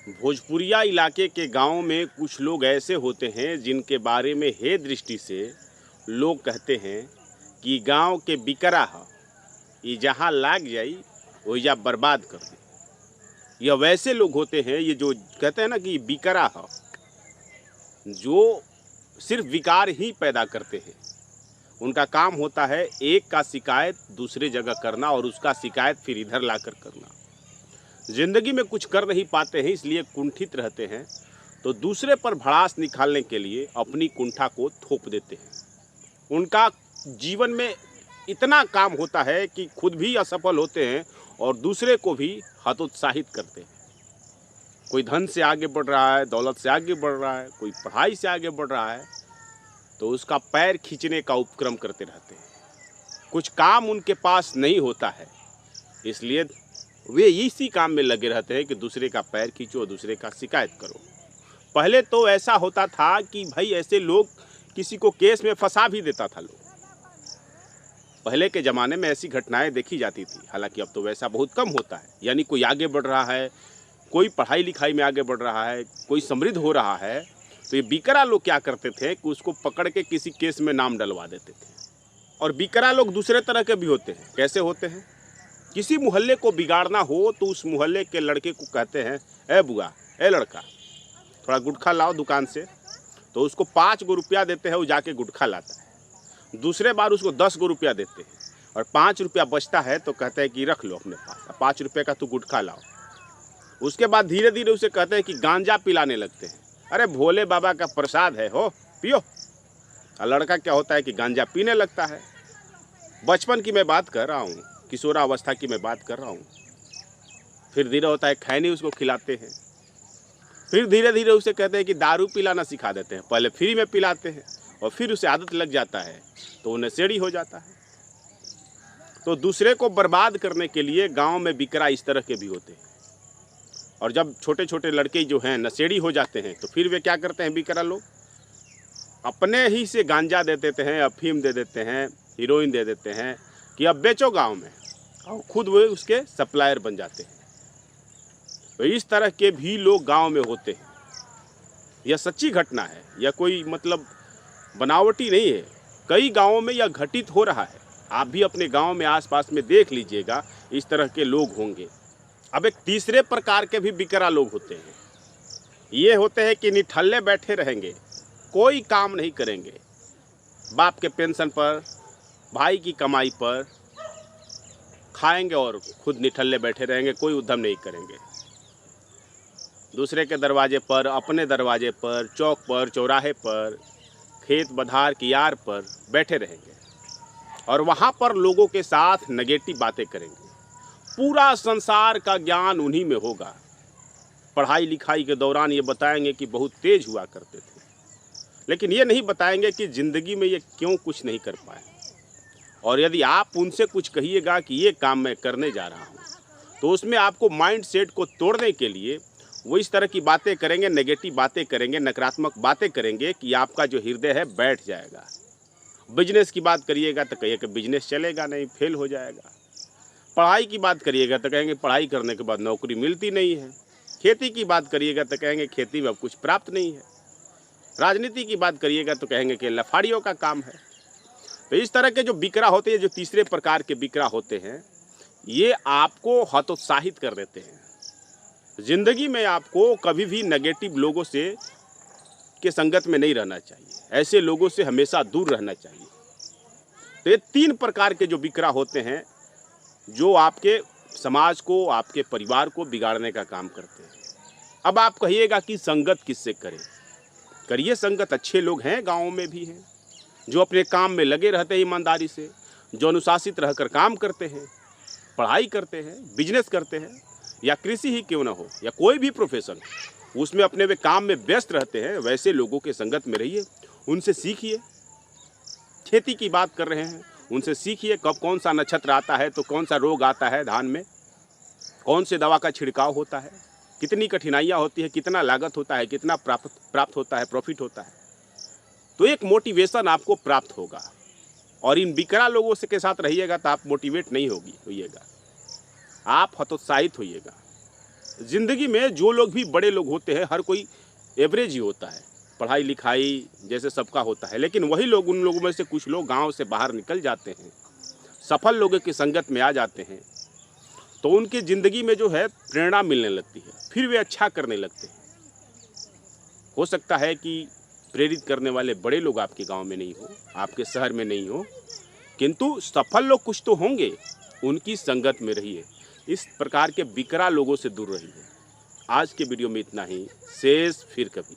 भोजपुरिया इलाके के गांव में कुछ लोग ऐसे होते हैं जिनके बारे में हे दृष्टि से लोग कहते हैं कि गांव के बिकरा ह ये जहाँ लाग जाई वही बर्बाद कर दे। यह वैसे लोग होते हैं, ये जो कहते हैं ना कि बिकरा ह, जो सिर्फ विकार ही पैदा करते हैं। उनका काम होता है एक का शिकायत दूसरे जगह करना और उसका शिकायत फिर इधर लाकर करना। जिंदगी में कुछ कर नहीं पाते हैं, इसलिए कुंठित रहते हैं, तो दूसरे पर भड़ास निकालने के लिए अपनी कुंठा को थोप देते हैं। उनका जीवन में इतना काम होता है कि खुद भी असफल होते हैं और दूसरे को भी हतोत्साहित करते हैं। कोई धन से आगे बढ़ रहा है, दौलत से आगे बढ़ रहा है, कोई पढ़ाई से आगे बढ़ रहा है, तो उसका पैर खींचने का उपक्रम करते रहते हैं। कुछ काम उनके पास नहीं होता है, इसलिए वे इसी काम में लगे रहते हैं कि दूसरे का पैर खींचो, दूसरे का शिकायत करो। पहले तो ऐसा होता था कि भाई ऐसे लोग किसी को केस में फंसा भी देता था लोग। पहले के ज़माने में ऐसी घटनाएं देखी जाती थी, हालांकि अब तो वैसा बहुत कम होता है। यानी कोई आगे बढ़ रहा है, कोई पढ़ाई लिखाई में आगे बढ़ रहा है, कोई समृद्ध हो रहा है, तो ये बिकरा लोग क्या करते थे कि उसको पकड़ के किसी केस में नाम डलवा देते थे। और बिकरा लोग दूसरे तरह के भी होते हैं। कैसे होते हैं? किसी मोहल्ले को बिगाड़ना हो तो उस मोहल्ले के लड़के को कहते हैं, ए बुआ, ए लड़का, थोड़ा गुटखा लाओ दुकान से। तो उसको 5 गो रुपया देते हैं, वो जाके गुटखा लाता है। दूसरे बार उसको 10 गो रुपया देते हैं और 5 रुपया बचता है तो कहते हैं कि रख लो अपने पास, 5 रुपये का तू गुटखा लाओ। उसके बाद धीरे धीरे उसे कहते हैं कि गांजा पिलाने लगते हैं। अरे भोले बाबा का प्रसाद है, हो पियो। और लड़का क्या होता है कि गांजा पीने लगता है। बचपन की मैं बात कर रहा हूँ, किशोरावस्था की मैं बात कर रहा हूँ। फिर धीरे होता है खैनी उसको खिलाते हैं। फिर धीरे धीरे उसे कहते हैं कि दारू पिलाना सिखा देते हैं। पहले फ्री में पिलाते हैं और फिर उसे आदत लग जाता है तो वो नशेड़ी हो जाता है। तो दूसरे को बर्बाद करने के लिए गांव में बिकरा इस तरह के भी होते हैं। और जब छोटे छोटे लड़के जो हैं नशेड़ी हो जाते हैं तो फिर वे क्या करते हैं बिकरा लोग? अपने ही से गांजा दे देते हैं, अफीम दे देते हैं, हीरोइन दे देते हैं कि अब बेचो गांव में, और खुद वे उसके सप्लायर बन जाते हैं। तो इस तरह के भी लोग गांव में होते हैं। यह सच्ची घटना है, यह कोई मतलब बनावटी नहीं है। कई गांवों में यह घटित हो रहा है। आप भी अपने गांव में आसपास में देख लीजिएगा, इस तरह के लोग होंगे। अब एक तीसरे प्रकार के भी बिकरा लोग होते हैं। ये होते हैं कि निठल्ले बैठे रहेंगे, कोई काम नहीं करेंगे। बाप के पेंशन पर, भाई की कमाई पर खाएंगे और खुद निठल्ले बैठे रहेंगे, कोई उद्यम नहीं करेंगे। दूसरे के दरवाजे पर, अपने दरवाजे पर, चौक पर, चौराहे पर, खेत बधार की यार पर बैठे रहेंगे और वहाँ पर लोगों के साथ नेगेटिव बातें करेंगे। पूरा संसार का ज्ञान उन्हीं में होगा। पढ़ाई लिखाई के दौरान ये बताएंगे कि बहुत तेज हुआ करते थे, लेकिन ये नहीं बताएंगे कि ज़िंदगी में ये क्यों कुछ नहीं कर पाए। और यदि आप उनसे कुछ कहिएगा कि ये काम मैं करने जा रहा हूँ, तो उसमें आपको माइंड सेट को तोड़ने के लिए वो इस तरह की बातें करेंगे, नेगेटिव बातें करेंगे, नकारात्मक बातें करेंगे कि आपका जो हृदय है बैठ जाएगा। बिजनेस की बात करिएगा तो कहिए कि बिजनेस चलेगा नहीं, फेल हो जाएगा। पढ़ाई की बात करिएगा तो कहेंगे पढ़ाई करने के बाद नौकरी मिलती नहीं है। खेती की बात करिएगा तो कहेंगे खेती में अब कुछ प्राप्त नहीं है। राजनीति की बात करिएगा तो कहेंगे कि लफाड़ियों का काम है। तो इस तरह के जो बिकरा होते हैं, जो तीसरे प्रकार के बिकरा होते हैं, ये आपको हतोत्साहित कर देते हैं। ज़िंदगी में आपको कभी भी नेगेटिव लोगों से के संगत में नहीं रहना चाहिए। ऐसे लोगों से हमेशा दूर रहना चाहिए। तो ये 3 प्रकार के जो बिकरा होते हैं, जो आपके समाज को, आपके परिवार को बिगाड़ने का काम करते हैं। अब आप कहिएगा कि संगत किससे करें? करिए संगत, अच्छे लोग हैं, गाँव में भी हैं, जो अपने काम में लगे रहते हैं ईमानदारी से, जो अनुशासित रहकर काम करते हैं, पढ़ाई करते हैं, बिजनेस करते हैं, या कृषि ही क्यों ना हो, या कोई भी प्रोफेशन, उसमें अपने वे काम में व्यस्त रहते हैं। वैसे लोगों के संगत में रहिए, उनसे सीखिए। खेती की बात कर रहे हैं, उनसे सीखिए कब कौन सा नक्षत्र आता है तो कौन सा रोग आता है धान में, कौन से दवा का छिड़काव होता है, कितनी कठिनाइयाँ होती है, कितना लागत होता है, कितना प्राप्त होता है, प्रॉफिट होता है। तो एक मोटिवेशन आपको प्राप्त होगा। और इन बिकरा लोगों से के साथ रहिएगा तो आप मोटिवेट नहीं होइएगा, आप हतोत्साहित होइएगा। ज़िंदगी में जो लोग भी बड़े लोग होते हैं, हर कोई एवरेज ही होता है, पढ़ाई लिखाई जैसे सबका होता है, लेकिन वही लोग, उन लोगों में से कुछ लोग गांव से बाहर निकल जाते हैं, सफल लोगों की संगत में आ जाते हैं, तो उनकी ज़िंदगी में जो है प्रेरणा मिलने लगती है, फिर वे अच्छा करने लगते हैं। हो सकता है कि प्रेरित करने वाले बड़े लोग आपके गांव में नहीं हो, आपके शहर में नहीं हो, किंतु सफल लोग कुछ तो होंगे, उनकी संगत में रहिए। इस प्रकार के बिकरा लोगों से दूर रहिए। आज के वीडियो में इतना ही, शेष फिर कभी।